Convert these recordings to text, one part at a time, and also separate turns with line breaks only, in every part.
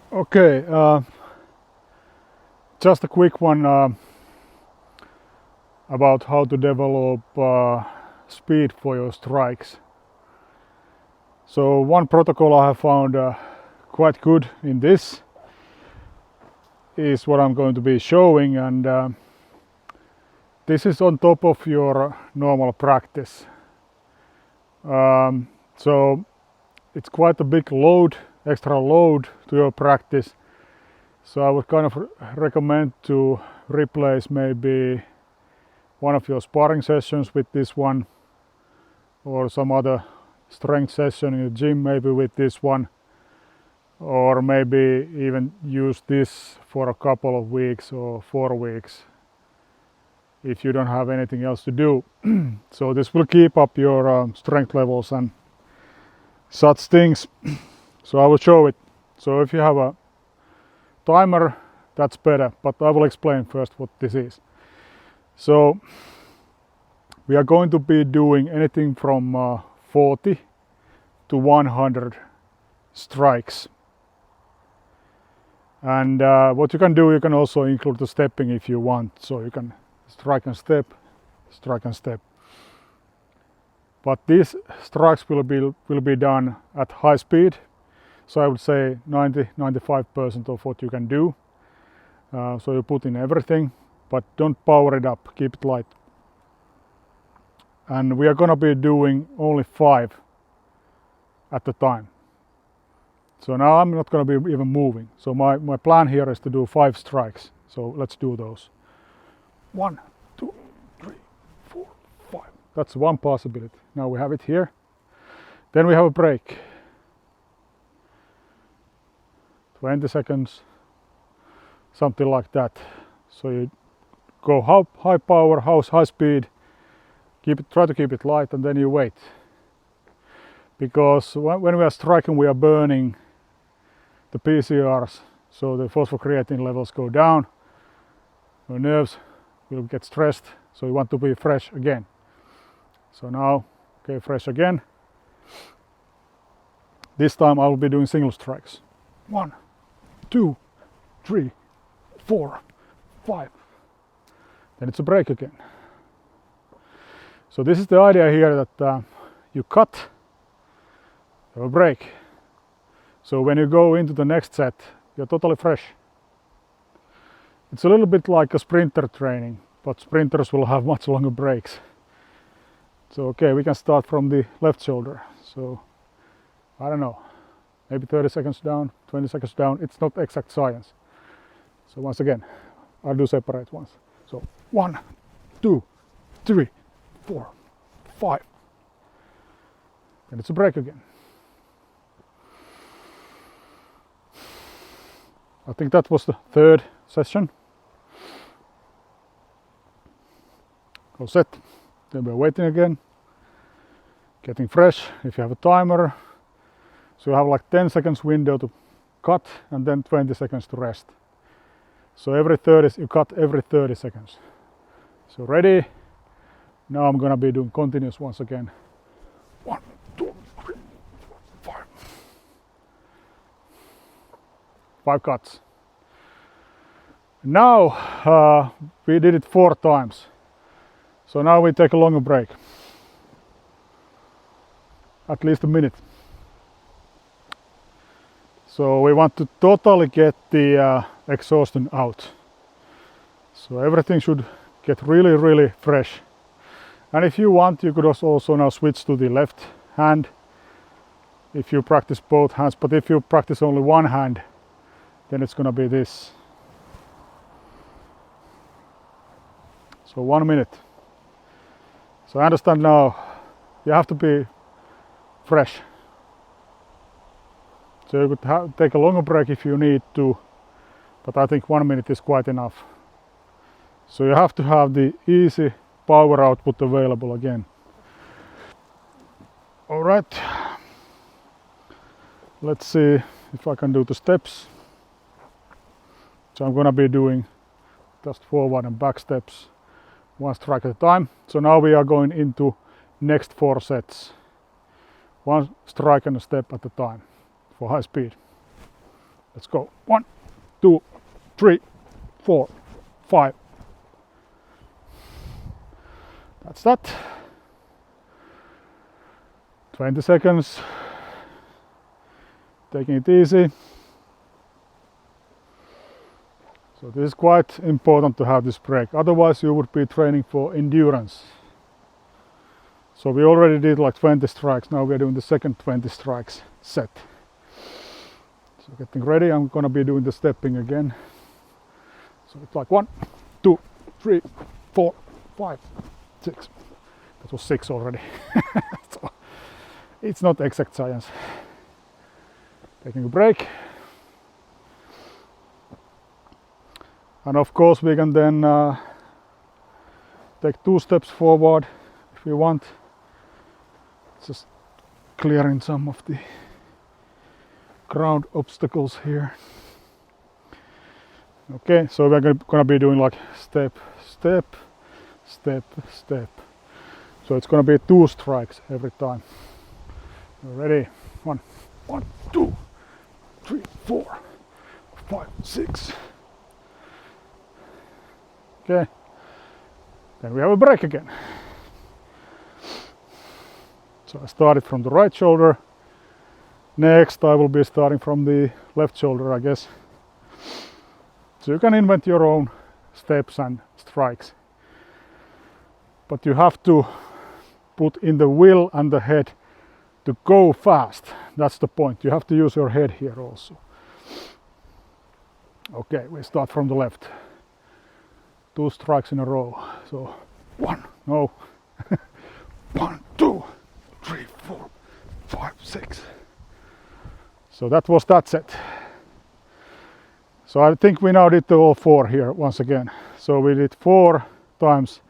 Okay, just a quick one about how to develop speed for your strikes. So one protocol I have found quite good in this is what I'm going to be showing, and this is on top of your normal practice. So it's quite a big load, extra load to your practice. So I would kind of recommend to replace maybe one of your sparring sessions with this one, or some other strength session in the gym maybe with this one, or maybe even use this for a couple of weeks or 4 weeks if you don't have anything else to do. So this will keep up your strength levels and such things. So I will show it. So if you have a timer, that's better, but I will explain first what this is. So we are going to be doing anything from 40 to 100 strikes. And what you can do, you can also include the stepping if you want. So you can strike and step, strike and step. But these strikes will be done at high speed. So I would say 90-95% of what you can do. So you put in everything, but don't power it up, keep it light. And we are gonna be doing only 5 at a time. So now I'm not gonna be even moving. So my plan here is to do 5 strikes. So let's do those. 1, 2, 3, 4, 5. That's one possibility. Now we have it here. Then we have a break. 20 seconds, something like that. So you go high power, high speed, try to keep it light, and then you wait. Because when we are striking, we are burning the PCRs, so the phosphocreatine levels go down, your nerves will get stressed, so you want to be fresh again. So now, okay, fresh again. This time I will be doing single strikes. 1, 2, 3, 4, 5. Then it's a break again. So this is the idea here, that you cut, have a break. So when you go into the next set, you're totally fresh. It's a little bit like a sprinter training, but sprinters will have much longer breaks. So okay, we can start from the left shoulder. So I don't know, maybe 30 seconds down, 20 seconds down. It's not exact science. So once again, I'll do separate ones. So 1, 2, 3, 4, 5. And it's a break again. I think that was the 3rd session. Go set. Then we're waiting again, getting fresh. If you have a timer, so you have like 10 seconds window to cut and then 20 seconds to rest. So you cut every 30 seconds. So ready? Now I'm gonna be doing continuous once again. 1, 2, 3, 4, 5. 5 cuts. Now we did it 4 times. So now we take a longer break. At least a minute. So we want to totally get the exhaustion out. So everything should get really fresh. And if you want, you could also now switch to the left hand if you practice both hands. But if you practice only one hand, then it's gonna be this. So 1 minute. So I understand now you have to be fresh. So you could take a longer break if you need to, but I think 1 minute is quite enough. So you have to have the easy power output available again. All right. Let's see if I can do the steps. So I'm gonna be doing just forward and back steps, 1 strike at a time. So now we are going into next 4 sets. 1 strike and a step at a time for high speed. Let's go. 1, 2, 3, 4, 5. That's that. 20 seconds. Taking it easy. So this is quite important to have this break. Otherwise you would be training for endurance. So we already did like 20 strikes. Now we're doing the second 20 strikes set. So getting ready. I'm gonna be doing the stepping again. So it's like 1, 2, 3, 4, 5, 6. That was 6 already. So it's not exact science. Taking a break. And of course we can then take 2 steps forward if we want. Just clearing some of the ground obstacles here. Okay, so we're gonna be doing like step, step, step, step. So it's gonna be 2 strikes every time. Ready? 1, 2, 3, 4, 5, 6. Okay. Then we have a break again. So I started from the right shoulder. Next I will be starting from the left shoulder, I guess. So you can invent your own steps and strikes. But you have to put in the will and the head to go fast. That's the point. You have to use your head here also. Okay, we start from the left. 2 strikes in a row. So 1, no. 1, 2, 3, 4, 5, 6. So that was that set. So I think we now did all 4 here once again. So we did 4 times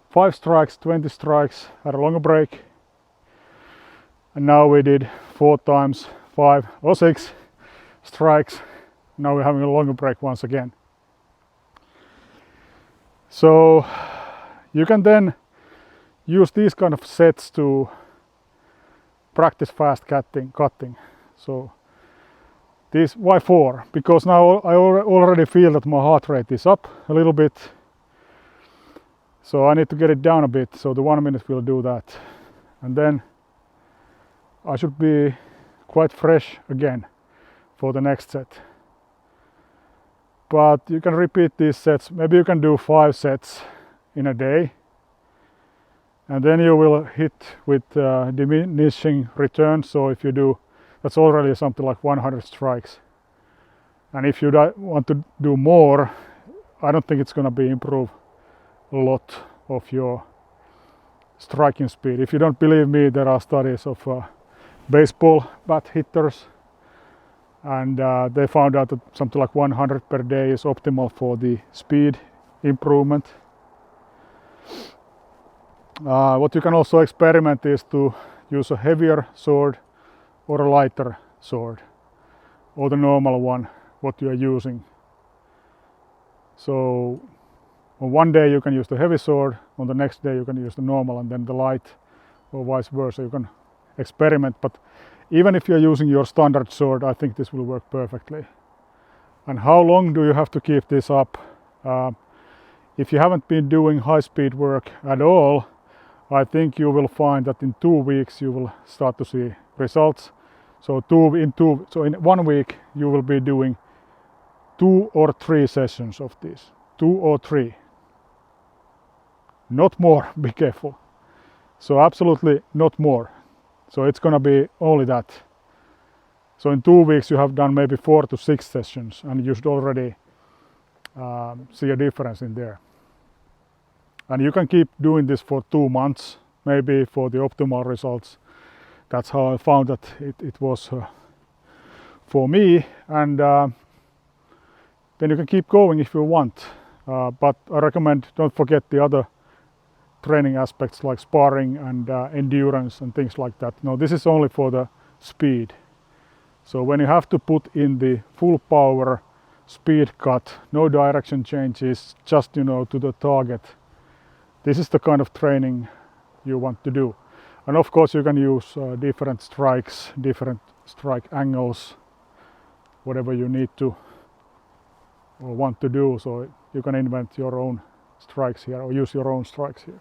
5 strikes, 20 strikes, had a longer break. And now we did 4 times 5 or 6 strikes. Now we're having a longer break once again. So you can then use these kind of sets to practice fast cutting. So this, why 4? Because now I already feel that my heart rate is up a little bit. So I need to get it down a bit. So the 1 minute will do that. And then I should be quite fresh again for the next set. But you can repeat these sets. Maybe you can do 5 sets in a day. And then you will hit with diminishing returns. So if you do, that's already something like 100 strikes. And if you want to do more, I don't think it's going to be improve a lot of your striking speed. If you don't believe me, there are studies of baseball bat hitters, and they found out that something like 100 per day is optimal for the speed improvement. What you can also experiment is to use a heavier sword or a lighter sword, or the normal one what you are using. So on one day you can use the heavy sword, on the next day you can use the normal and then the light, or vice versa. You can experiment, but even if you're using your standard sword, I think this will work perfectly. And how long do you have to keep this up? If you haven't been doing high speed work at all, I think you will find that in 2 weeks you will start to see results. So in 1 week you will be doing 2 or 3 sessions of this. 2 or 3. Not more, be careful. So absolutely not more. So it's gonna be only that. So in 2 weeks you have done maybe 4 to 6 sessions and you should already see a difference in there. And you can keep doing this for 2 months, maybe for the optimal results. That's how I found that it was for me. And then you can keep going if you want. But I recommend don't forget the other training aspects like sparring and endurance and things like that. No, this is only for the speed. So when you have to put in the full power speed cut, no direction changes, just to the target, this is the kind of training you want to do. And of course you can use different strikes, different strike angles whatever you need to or want to do, so you can invent your own strikes here or use your own strikes here.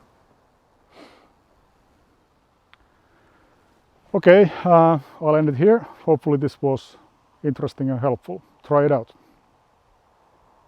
Okay, I'll end it here. Hopefully this was interesting and helpful. Try it out.